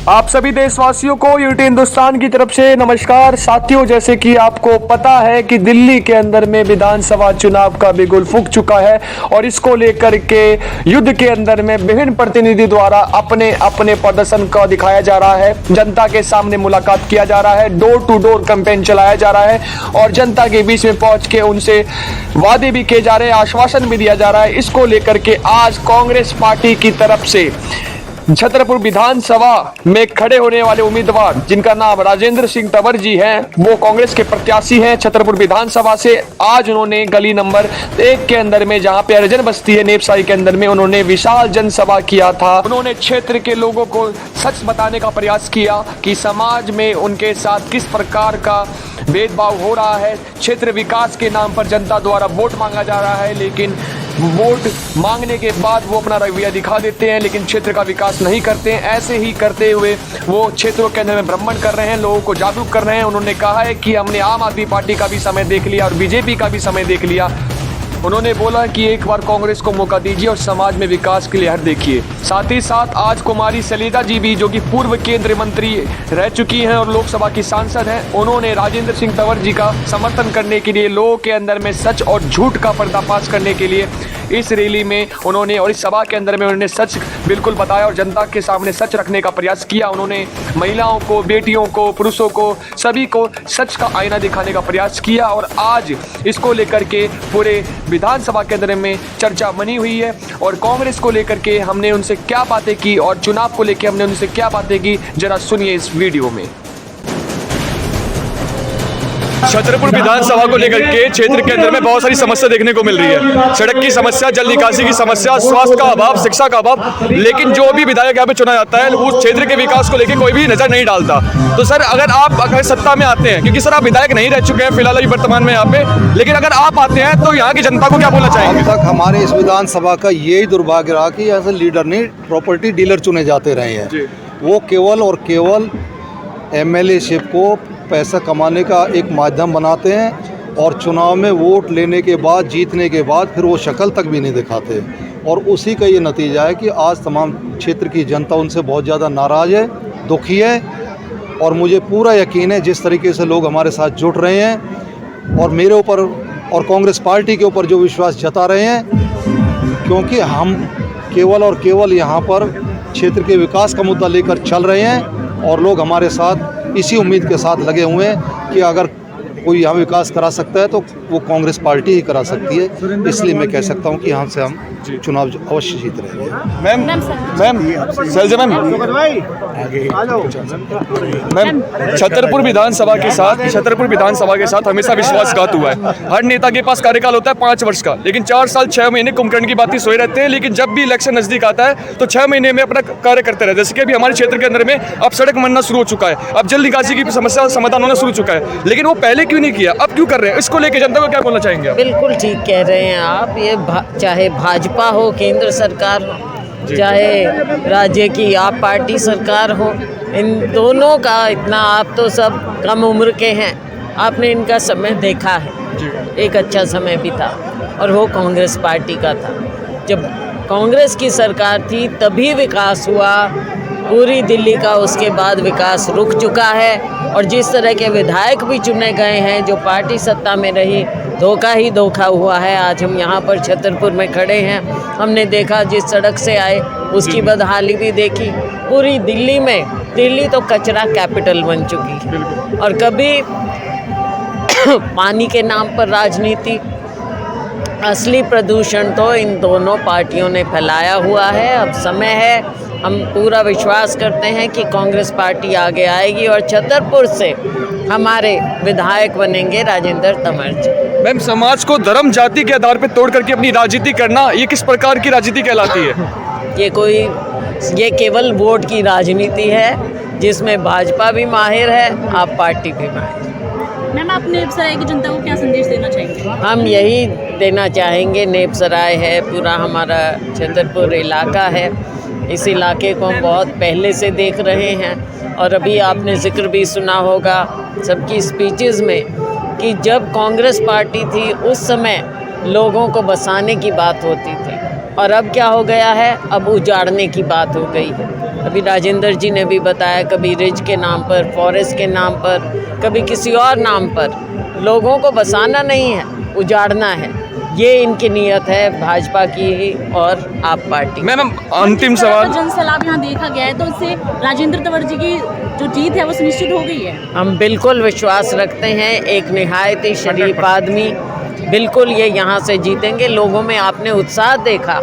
आप सभी देशवासियों को यूटी हिंदुस्तान की तरफ से नमस्कार। साथियों, जैसे कि आपको पता है कि दिल्ली के अंदर में विधानसभा चुनाव का बिगुल फूंक चुका है और इसको लेकर के युद्ध के अंदर में विभिन्न प्रतिनिधि द्वारा अपने अपने प्रदर्शन का दिखाया जा रहा है। जनता के सामने मुलाकात किया जा रहा है, डोर टू डोर कैंपेन चलाया जा रहा है और जनता के बीच में पहुंच के उनसे वादे भी किए जा रहे हैं, आश्वासन भी दिया जा रहा है। इसको लेकर के आज कांग्रेस पार्टी की तरफ से छतरपुर विधानसभा में खड़े होने वाले उम्मीदवार जिनका नाम राजेंद्र सिंह तंवर जी हैं, वो कांग्रेस के प्रत्याशी हैं छतरपुर विधानसभा से। आज उन्होंने गली नंबर 1 के अंदर में, जहां पे अर्जन बस्ती है नेपसाई के अंदर में, उन्होंने विशाल जनसभा किया था। उन्होंने क्षेत्र के लोगों को सच बताने का प्रयास किया कि समाज में उनके साथ किस प्रकार का भेदभाव हो रहा है। क्षेत्र विकास के नाम पर जनता द्वारा वोट मांगा जा रहा है, लेकिन वोट मांगने के बाद वो अपना रवैया दिखा देते हैं, लेकिन क्षेत्र का विकास नहीं करते हैं। ऐसे ही करते हुए वो क्षेत्रों के अंदर में भ्रमण कर रहे हैं, लोगों को जागरूक कर रहे हैं। उन्होंने कहा है कि हमने आम आदमी पार्टी का भी समय देख लिया और बीजेपी का भी समय देख लिया। उन्होंने बोला कि एक बार कांग्रेस को मौका दीजिए और समाज में विकास की लहर देखिए। साथ ही साथ आज कुमारी सलीला जी भी, जो कि पूर्व केंद्रीय मंत्री रह चुकी हैं और लोकसभा की सांसद हैं, उन्होंने राजेंद्र सिंह तंवर जी का समर्थन करने के लिए, लोगों के अंदर में सच और झूठ का पर्दाफाश करने के लिए इस रैली में उन्होंने और इस सभा के अंदर में उन्होंने सच बिल्कुल बताया और जनता के सामने सच रखने का प्रयास किया। उन्होंने महिलाओं को, बेटियों को, पुरुषों को, सभी को सच का आईना दिखाने का प्रयास किया और आज इसको लेकर के पूरे विधानसभा के अंदर में चर्चा बनी हुई है। और कांग्रेस को लेकर के हमने उनसे क्या बातें की और चुनाव को लेकर हमने उनसे क्या बातें की, जरा सुनिए इस वीडियो में। छतरपुर विधानसभा को लेकर के क्षेत्र के अंदर में बहुत सारी समस्या देखने को मिल रही है। सड़क की समस्या, जल निकासी की समस्या, स्वास्थ्य का अभाव, शिक्षा का अभाव, लेकिन जो भी विधायक यहाँ पे चुना जाता है उस क्षेत्र के विकास को लेकर कोई भी नजर नहीं डालता। तो सर, अगर सत्ता में आते हैं, क्योंकि सर आप विधायक नहीं रह चुके हैं फिलहाल अभी वर्तमान में यहाँ पे, लेकिन अगर आप आते हैं तो यहाँ की जनता को क्या बोलना चाहेंगे? अब तक हमारे इस विधानसभा का यही दुर्भाग्य रहा कि ऐसे लीडर नहीं, प्रॉपर्टी डीलर चुने जाते रहे हैं। वो केवल और केवल एमएलए-शिप को पैसा कमाने का एक माध्यम बनाते हैं और चुनाव में वोट लेने के बाद, जीतने के बाद फिर वो शक्ल तक भी नहीं दिखाते। और उसी का ये नतीजा है कि आज तमाम क्षेत्र की जनता उनसे बहुत ज़्यादा नाराज़ है, दुखी है। और मुझे पूरा यकीन है जिस तरीके से लोग हमारे साथ जुट रहे हैं और मेरे ऊपर और कांग्रेस पार्टी के ऊपर जो विश्वास जता रहे हैं, क्योंकि हम केवल और केवल यहाँ पर क्षेत्र के विकास का मुद्दा लेकर चल रहे हैं और लोग हमारे साथ इसी उम्मीद के साथ लगे हुए हैं कि अगर कोई यहाँ विकास करा सकता है तो वो कांग्रेस पार्टी ही करा सकती है। इसलिए मैं कह सकता हूँ कि यहाँ से हम चुनाव अवश्य जीत रहे हैं। मैम, छतरपुर विधानसभा के साथ हमेशा विश्वासघात हुआ है। हर नेता के पास कार्यकाल होता है 5 वर्ष का, लेकिन 4 साल 6 महीने कुंभकर्ण की बातें सोए रहते हैं। लेकिन जब भी इलेक्शन नजदीक आता है तो 6 महीने में अपना कार्य करते रहते हैं। जैसे कि अभी हमारे क्षेत्र के अंदर में अब सड़क बनना शुरू हो चुका है, अब जल निकासी की समस्या समाधान होना शुरू हो चुका है, लेकिन वो पहले क्यों नहीं किया, अब क्यों कर रहे हैं? इसको लेकर जनता को क्या बोलना चाहेंगे? बिल्कुल ठीक कह रहे हैं आप। ये चाहे भाजपा हो, केंद्र सरकार हो, चाहे राज्य की आप पार्टी सरकार हो, इन दोनों का इतना, आप तो सब कम उम्र के हैं, आपने इनका समय देखा है। एक अच्छा समय भी था और वो कांग्रेस पार्टी का था। जब कांग्रेस की सरकार थी तभी विकास हुआ पूरी दिल्ली का, उसके बाद विकास रुक चुका है। और जिस तरह के विधायक भी चुने गए हैं जो पार्टी सत्ता में रही, धोखा ही धोखा हुआ है। आज हम यहाँ पर छतरपुर में खड़े हैं, हमने देखा जिस सड़क से आए उसकी बदहाली भी देखी। पूरी दिल्ली में, दिल्ली तो कचरा कैपिटल बन चुकी है और कभी पानी के नाम पर राजनीति, असली प्रदूषण तो इन दोनों पार्टियों ने फैलाया हुआ है। अब समय है, हम पूरा विश्वास करते हैं कि कांग्रेस पार्टी आगे आएगी और छतरपुर से हमारे विधायक बनेंगे राजेंद्र तंवर जी। मैम, समाज को धर्म जाति के आधार पर तोड़ करके अपनी राजनीति करना, ये किस प्रकार की राजनीति कहलाती है? ये केवल वोट की राजनीति है जिसमें भाजपा भी माहिर है, आप पार्टी भी माहिर। मैम, आप नेपसराय की जनता को क्या संदेश देना चाहेंगे? हम यही देना चाहेंगे, नेपसराय है, पूरा हमारा छतरपुर इलाका है, इस इलाके को हम बहुत पहले से देख रहे हैं। और अभी आपने जिक्र भी सुना होगा सबकी स्पीचेस में कि जब कांग्रेस पार्टी थी उस समय लोगों को बसाने की बात होती थी और अब क्या हो गया है, अब उजाड़ने की बात हो गई है। अभी राजेंद्र जी ने भी बताया, कभी रिज के नाम पर, फॉरेस्ट के नाम पर, कभी किसी और नाम पर। लोगों को बसाना नहीं है, उजाड़ना है। ये इनकी नीयत है भाजपा की और आप पार्टी। मैम अंतिम सवाल, जनसैलाब यहाँ देखा गया है, तो इससे राजेंद्र तंवर जी की जो जीत है वो सुनिश्चित हो गई है। हम बिल्कुल विश्वास रखते हैं, एक निहायत ही शरीफ आदमी, बिल्कुल ये यहाँ से जीतेंगे। लोगों में आपने उत्साह देखा,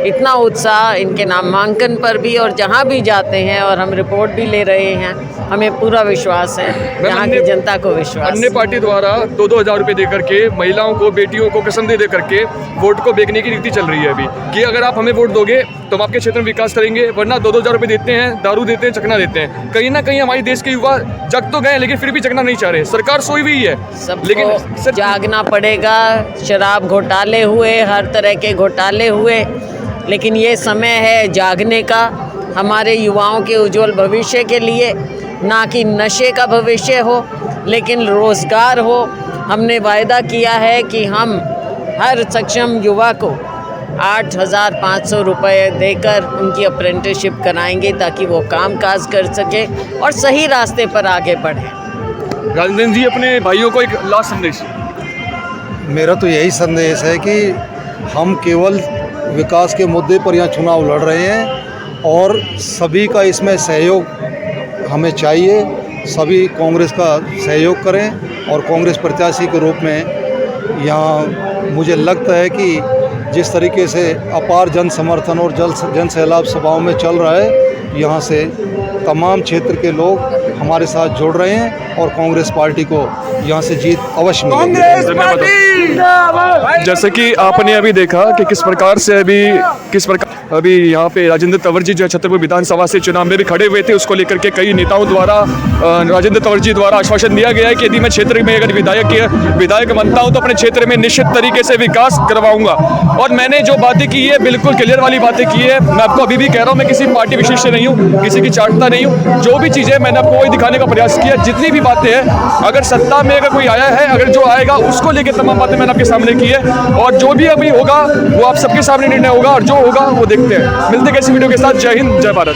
इतना उत्साह इनके नामांकन पर भी और जहाँ भी जाते हैं, और हम रिपोर्ट भी ले रहे हैं, हमें पूरा विश्वास है, यहाँ की जनता को विश्वास। अन्य पार्टी द्वारा 2-2 हज़ार रुपये दे करके महिलाओं को, बेटियों को कसम दे करके वोट को बेचने की नीति चल रही है अभी, कि अगर आप हमें वोट दोगे तो हम आपके क्षेत्र में विकास करेंगे, वरना 2-2 हज़ार रुपये देते हैं, दारू देते हैं, चकना देते हैं। कहीं ना कहीं हमारे देश के युवा जग तो गए, लेकिन फिर भी चकना नहीं चाह रहे। सरकार सोई हुई है, सबको जागना पड़ेगा। शराब घोटाले हुए, हर तरह के घोटाले हुए, लेकिन ये समय है जागने का, हमारे युवाओं के उज्जवल भविष्य के लिए, ना कि नशे का भविष्य हो, लेकिन रोज़गार हो। हमने वायदा किया है कि हम हर सक्षम युवा को 8,500 रुपये देकर उनकी अप्रेंटिसशिप कराएंगे, ताकि वो काम काज कर सके और सही रास्ते पर आगे बढ़े। राजेंद्र जी, अपने भाइयों को एक लास्ट संदेश। मेरा तो यही संदेश है कि हम केवल विकास के मुद्दे पर यहाँ चुनाव लड़ रहे हैं और सभी का इसमें सहयोग हमें चाहिए। सभी कांग्रेस का सहयोग करें और कांग्रेस प्रत्याशी के रूप में यहाँ मुझे लगता है कि जिस तरीके से अपार जन समर्थन और जन सैलाब सभाओं में चल रहा है, यहाँ से तमाम क्षेत्र के लोग हमारे साथ जुड़ रहे हैं और कांग्रेस पार्टी को यहाँ से जीत अवश्य मिलेगी। जैसे कि आपने अभी देखा कि किस प्रकार अभी यहाँ पे राजेंद्र तंवर जी जो है छतरपुर विधानसभा से चुनाव में भी खड़े हुए थे, उसको लेकर के कई नेताओं द्वारा राजेंद्र तंवर जी द्वारा आश्वासन दिया गया है कि यदि मैं क्षेत्र में अगर विधायक बनता हूँ तो अपने क्षेत्र में निश्चित तरीके से विकास करवाऊंगा। और मैंने जो बातें की है बिल्कुल क्लियर वाली बातें की है। मैं आपको अभी भी कह रहा हूँ, मैं किसी पार्टी विशेष से नहीं हूँ, किसी की चाटता नहीं हूँ। जो भी चीज़ें मैंने आपको वही दिखाने का प्रयास किया, जितनी भी बातें हैं, अगर सत्ता में अगर कोई आया है, अगर जो आएगा उसको लेकर तमाम बातें मैंने आपके सामने की है। और जो भी अभी होगा वो आप सबके सामने निर्णय होगा, और जो होगा वो देखते हैं। मिलते हैं किसी वीडियो के साथ। जय हिंद, जय भारत।